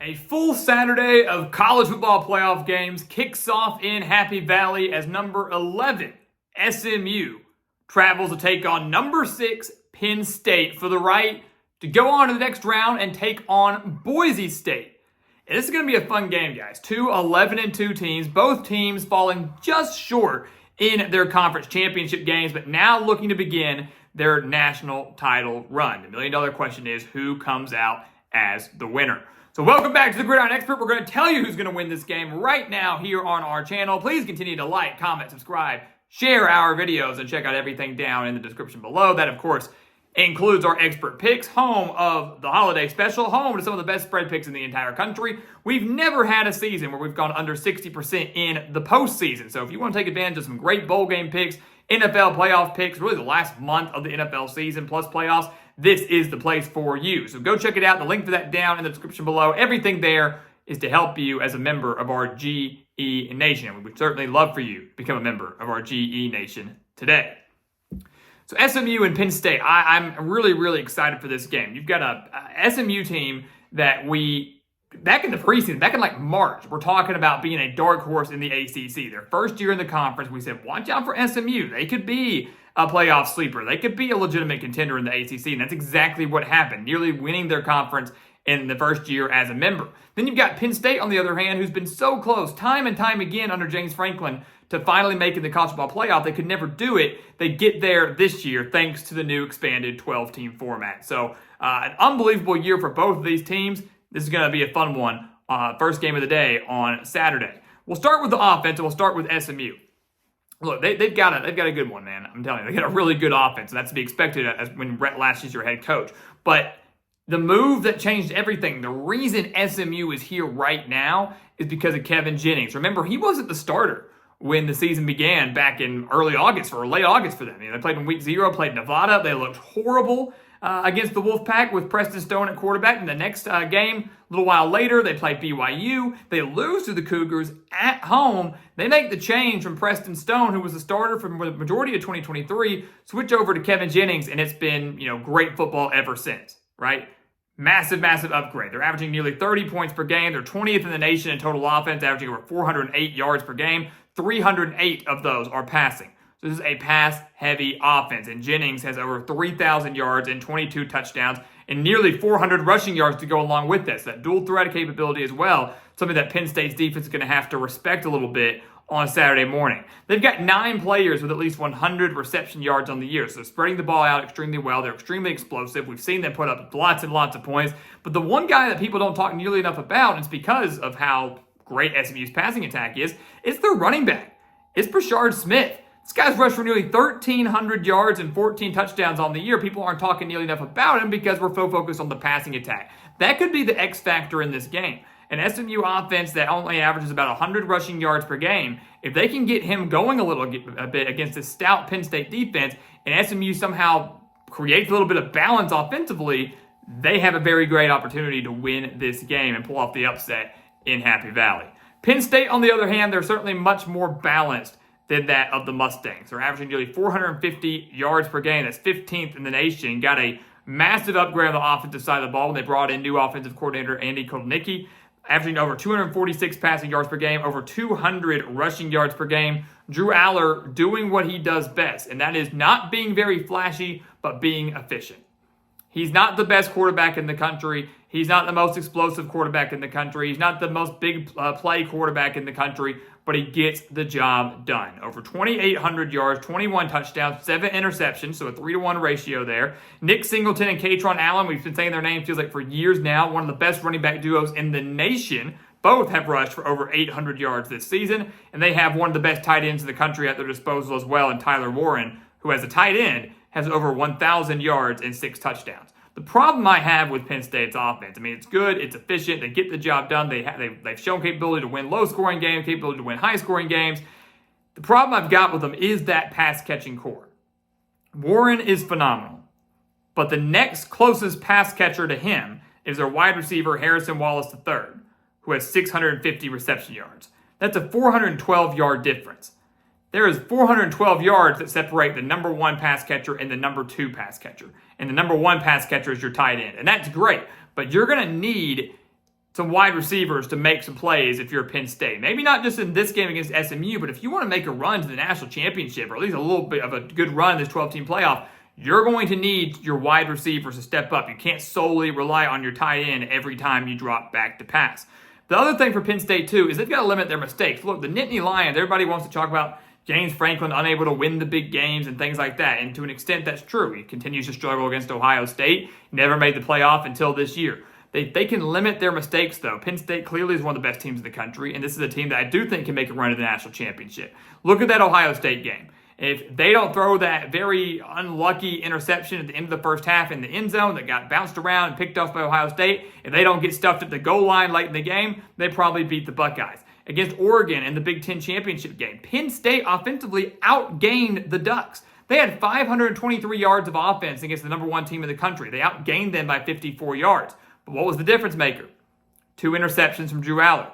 A full Saturday of college football playoff games kicks off in Happy Valley as number 11, SMU, travels to take on number 6, Penn State for the right to go on to the next round and take on Boise State. And this is going to be a fun game, guys. Two 11-2 teams, both teams falling just short in their conference championship games, but now looking to begin their national title run. The million-dollar question is, who comes out as the winner? So welcome back to the Gridiron Expert. We're going to tell you who's going to win this game right now here on our channel. Please continue to like, comment, subscribe, share our videos, and check out everything down in the description below. That, of course, includes our expert picks, home of the holiday special, home to some of the best spread picks in the entire country. We've never had a season where we've gone under 60% in the postseason. So if you want to take advantage of some great bowl game picks, NFL playoff picks, really the last month of the NFL season plus playoffs, this is the place for you. So go check it out. The link for that down in the description below. Everything there is to help you as a member of our GE Nation. We would certainly love for you to become a member of our GE Nation today. So SMU and Penn State, I'm really excited for this game. You've got a SMU team that back in the preseason, back in like March, we're talking about being a dark horse in the ACC. Their first year in the conference, we said, watch out for SMU. They could be a playoff sleeper. They could be a legitimate contender in the ACC, and that's exactly what happened, nearly winning their conference in the first year as a member. Then you've got Penn State, on the other hand, who's been so close time and time again under James Franklin to finally making the college football playoff. They could never do it. They get there this year thanks to the new expanded 12-team format. So an unbelievable year for both of these teams. This is going to be a fun one. First game of the day on Saturday. We'll start with the offense, and we'll start with SMU. Look, they've got a good one, man. I'm telling you, they got a really good offense, and that's to be expected as when Brett Lashley's your head coach. But the move that changed everything, the reason SMU is here right now is because of Kevin Jennings. Remember, he wasn't the starter when the season began back in early August or late August for them. They played in week 0, played Nevada. They looked horrible against the Wolfpack with Preston Stone at quarterback. In the next game, a little while later, they play BYU. They lose to the Cougars at home. They make the change from Preston Stone, who was the starter for the majority of 2023, switch over to Kevin Jennings, and it's been, great football ever since, right? Massive upgrade. They're averaging nearly 30 points per game. They're 20th in the nation in total offense, averaging over 408 yards per game. 308 of those are passing. So this is a pass-heavy offense, and Jennings has over 3,000 yards and 22 touchdowns and nearly 400 rushing yards to go along with this. That dual threat capability as well, something that Penn State's defense is going to have to respect a little bit on Saturday morning. They've got 9 players with at least 100 reception yards on the year, so spreading the ball out extremely well. They're extremely explosive. We've seen them put up lots and lots of points, but the one guy that people don't talk nearly enough about, and it's because of how great SMU's passing attack is, it's their running back. It's Brashard Smith. This guy's rushed for nearly 1,300 yards and 14 touchdowns on the year. People aren't talking nearly enough about him because we're so focused on the passing attack. That could be the X factor in this game. An SMU offense that only averages about 100 rushing yards per game, if they can get him going a bit against a stout Penn State defense, and SMU somehow creates a little bit of balance offensively, they have a very great opportunity to win this game and pull off the upset in Happy Valley. Penn State, on the other hand, they're certainly much more balanced than that of the Mustangs. They're averaging nearly 450 yards per game. That's 15th in the nation. Got a massive upgrade on the offensive side of the ball when they brought in new offensive coordinator Andy Kotelnicki, averaging over 246 passing yards per game, over 200 rushing yards per game. Drew Aller doing what he does best, and that is not being very flashy, but being efficient. He's not the best quarterback in the country. He's not the most explosive quarterback in the country. He's not the most big play quarterback in the country, but he gets the job done. Over 2,800 yards, 21 touchdowns, 7 interceptions, so a 3-to-1 ratio there. Nick Singleton and Katron Allen, we've been saying their name feels like for years now, one of the best running back duos in the nation. Both have rushed for over 800 yards this season, and they have one of the best tight ends in the country at their disposal as well, in Tyler Warren, who as a tight end has over 1,000 yards and 6 touchdowns. The problem I have with Penn State's offense, it's good, it's efficient, they get the job done, they've shown capability to win low-scoring games, capability to win high-scoring games. The problem I've got with them is that pass-catching core. Warren is phenomenal, but the next closest pass catcher to him is their wide receiver, Harrison Wallace III, who has 650 reception yards. That's a 412-yard difference. There is 412 yards that separate the number 1 pass catcher and the number 2 pass catcher. And the number 1 pass catcher is your tight end. And that's great. But you're going to need some wide receivers to make some plays if you're Penn State. Maybe not just in this game against SMU, but if you want to make a run to the national championship, or at least a little bit of a good run in this 12-team playoff, you're going to need your wide receivers to step up. You can't solely rely on your tight end every time you drop back to pass. The other thing for Penn State, too, is they've got to limit their mistakes. Look, the Nittany Lions, everybody wants to talk about James Franklin unable to win the big games and things like that. And to an extent, that's true. He continues to struggle against Ohio State. Never made the playoff until this year. They can limit their mistakes, though. Penn State clearly is one of the best teams in the country, and this is a team that I do think can make a run to the national championship. Look at that Ohio State game. If they don't throw that very unlucky interception at the end of the first half in the end zone that got bounced around and picked off by Ohio State, if they don't get stuffed at the goal line late in the game, they probably beat the Buckeyes. Against Oregon in the Big Ten championship game, Penn State offensively outgained the Ducks. They had 523 yards of offense against the number one team in the country. They outgained them by 54 yards. But what was the difference maker? 2 interceptions from Drew Aller.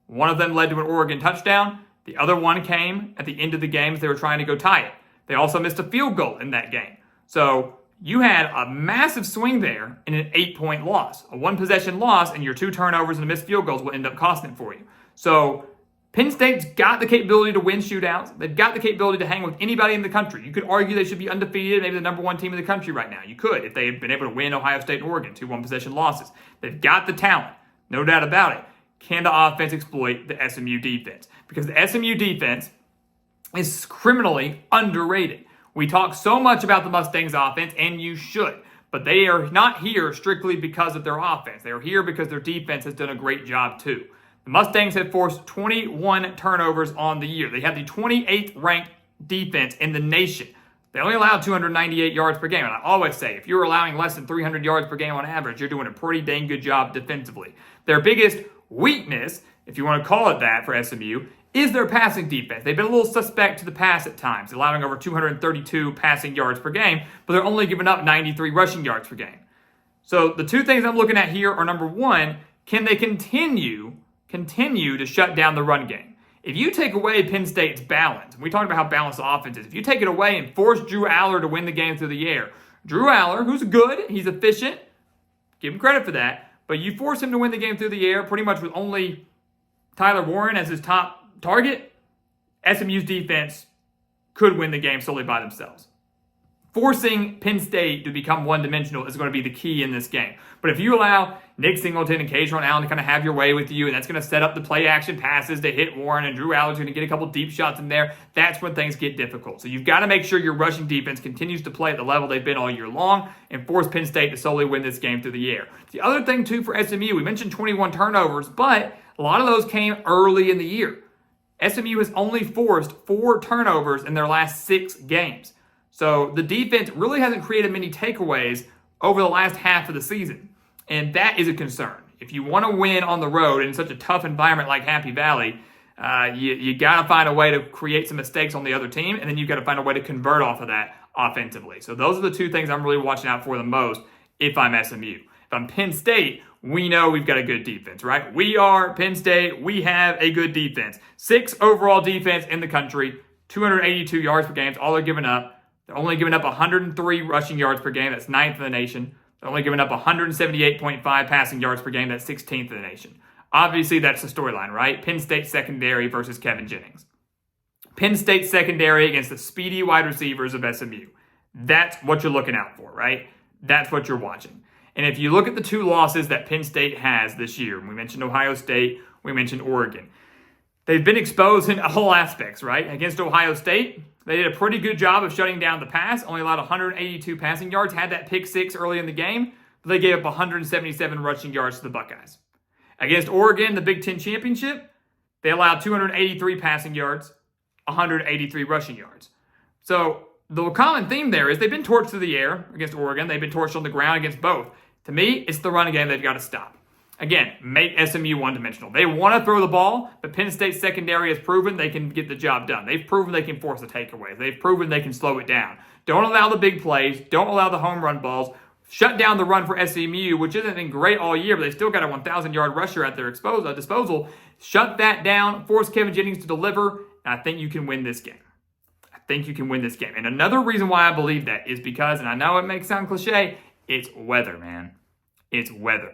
One of them led to an Oregon touchdown. The other one came at the end of the game as they were trying to go tie it. They also missed a field goal in that game. So you had a massive swing there in an 8-point loss. A 1-possession loss, and your 2 turnovers and a missed field goals will end up costing it for you. So Penn State's got the capability to win shootouts. They've got the capability to hang with anybody in the country. You could argue they should be undefeated, maybe the number one team in the country right now. You could, if they had been able to win Ohio State and Oregon, 2 one-possession losses. They've got the talent, no doubt about it. Can the offense exploit the SMU defense? Because the SMU defense is criminally underrated. We talk so much about the Mustangs offense, and you should. But they are not here strictly because of their offense. They are here because their defense has done a great job too. The Mustangs have forced 21 turnovers on the year. They have the 28th ranked defense in the nation. They only allow 298 yards per game. And I always say, if you're allowing less than 300 yards per game on average, you're doing a pretty dang good job defensively. Their biggest weakness, if you want to call it that for SMU, is their passing defense. They've been a little suspect to the pass at times, allowing over 232 passing yards per game, but they're only giving up 93 rushing yards per game. So the 2 things I'm looking at here are, number 1, can they continue to shut down the run game? If you take away Penn State's balance, and we talked about how balanced the offense is, if you take it away and force Drew Aller to win the game through the air, Drew Aller, who's good, he's efficient, give him credit for that, but you force him to win the game through the air pretty much with only Tyler Warren as his top target, SMU's defense could win the game solely by themselves. Forcing Penn State to become one-dimensional is going to be the key in this game. But if you allow Nick Singleton and Cashapp Allen to kind of have your way with you, and that's going to set up the play-action passes to hit Warren, and Drew Aller's going to get a couple deep shots in there, that's when things get difficult. So you've got to make sure your rushing defense continues to play at the level they've been all year long and force Penn State to solely win this game through the air. The other thing, too, for SMU, we mentioned 21 turnovers, but a lot of those came early in the year. SMU has only forced 4 turnovers in their last 6 games. So the defense really hasn't created many takeaways over the last half of the season. And that is a concern. If you want to win on the road in such a tough environment like Happy Valley, you got to find a way to create some mistakes on the other team, and then you've got to find a way to convert off of that offensively. So those are the 2 things I'm really watching out for the most if I'm SMU. If I'm Penn State, we know we've got a good defense, right? We are Penn State. We have a good defense. 6th overall defense in the country, 282 yards per game. That's all they're giving up. They're only giving up 103 rushing yards per game. That's 9th in the nation. They're only giving up 178.5 passing yards per game. That's 16th in the nation. Obviously, that's the storyline, right? Penn State secondary versus Kevin Jennings. Penn State secondary against the speedy wide receivers of SMU. That's what you're looking out for, right? That's what you're watching. And if you look at the 2 losses that Penn State has this year, we mentioned Ohio State, we mentioned Oregon. They've been exposed in all aspects, right? Against Ohio State, they did a pretty good job of shutting down the pass, only allowed 182 passing yards, had that pick 6 early in the game, but they gave up 177 rushing yards to the Buckeyes. Against Oregon, the Big Ten championship, they allowed 283 passing yards, 183 rushing yards. So the common theme there is they've been torched through the air against Oregon. They've been torched on the ground against both. To me, it's the run game they've got to stop. Again, make SMU one-dimensional. They want to throw the ball, but Penn State's secondary has proven they can get the job done. They've proven they can force the takeaways. They've proven they can slow it down. Don't allow the big plays. Don't allow the home run balls. Shut down the run for SMU, which hasn't been great all year, but they still got a 1,000-yard rusher at their disposal. Shut that down. Force Kevin Jennings to deliver, and I think you can win this game. And another reason why I believe that is because, and I know it may sound cliche, it's weather, man. It's weather.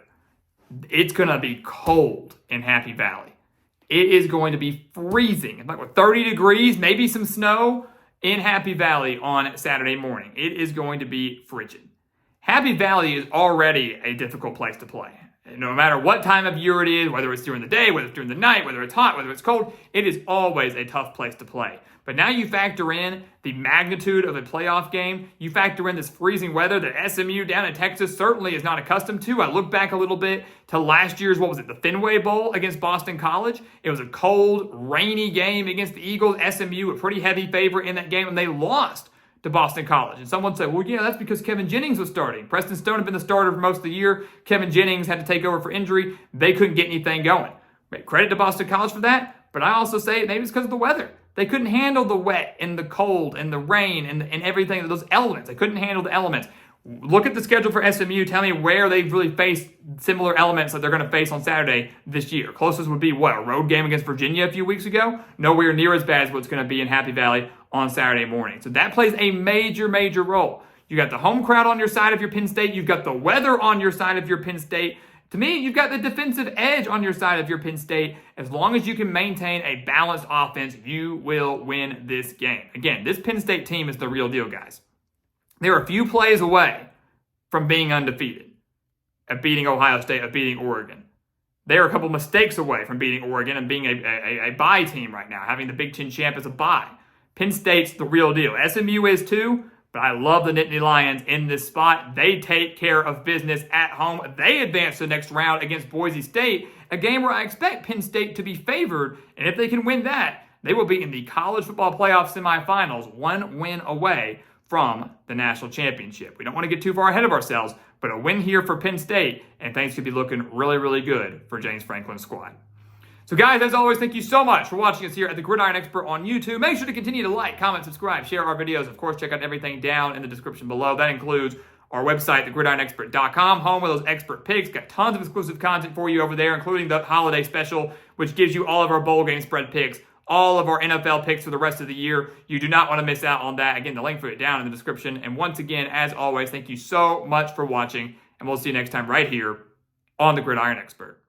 it's going to be cold in Happy Valley. It is going to be freezing. In fact, with 30 degrees, maybe some snow in Happy Valley on Saturday morning. It is going to be frigid. Happy Valley is already a difficult place to play. No matter what time of year it is, whether it's during the day, whether it's during the night, whether it's hot, whether it's cold, it is always a tough place to play. But now you factor in the magnitude of a playoff game. You factor in this freezing weather that SMU down in Texas certainly is not accustomed to. I look back a little bit to last year's, the Fenway Bowl against Boston College. It was a cold, rainy game against the Eagles. SMU, a pretty heavy favorite in that game, and they lost to Boston College. And someone said, well, yeah, that's because Kevin Jennings was starting. Preston Stone had been the starter for most of the year. Kevin Jennings had to take over for injury. They couldn't get anything going. Credit to Boston College for that, but I also say maybe it's because of the weather. They couldn't handle the wet and the cold and the rain and everything, those elements. They couldn't handle the elements. Look at the schedule for SMU. Tell me where they've really faced similar elements that they're going to face on Saturday this year. Closest would be what? A road game against Virginia a few weeks ago? Nowhere near as bad as what's going to be in Happy Valley on Saturday morning. So that plays a major, major role. You got the home crowd on your side if you're Penn State. You've got the weather on your side if you're Penn State. To me, you've got the defensive edge on your side if you're Penn State. As long as you can maintain a balanced offense, you will win this game. Again, this Penn State team is the real deal, guys. They're a few plays away from being undefeated, of beating Ohio State, of beating Oregon. They're a couple mistakes away from beating Oregon and being a bye team right now, having the Big Ten champ as a bye. Penn State's the real deal. SMU is too, but I love the Nittany Lions in this spot. They take care of business at home. They advance to the next round against Boise State, a game where I expect Penn State to be favored, and if they can win that, they will be in the college football playoff semifinals, one win away from the national championship. We don't want to get too far ahead of ourselves, but a win here for Penn State, and things could be looking really, really good for James Franklin's squad. So guys, as always, thank you so much for watching us here at the Gridiron Expert on YouTube. Make sure to continue to like, comment, subscribe, share our videos. Of course, check out everything down in the description below. That includes our website, thegridironexpert.com, home with those expert picks. Got tons of exclusive content for you over there, including the holiday special, which gives you all of our bowl game spread picks, all of our NFL picks for the rest of the year. You do not want to miss out on that. Again, the link for it down in the description. And once again, as always, thank you so much for watching, and we'll see you next time right here on the Gridiron Expert.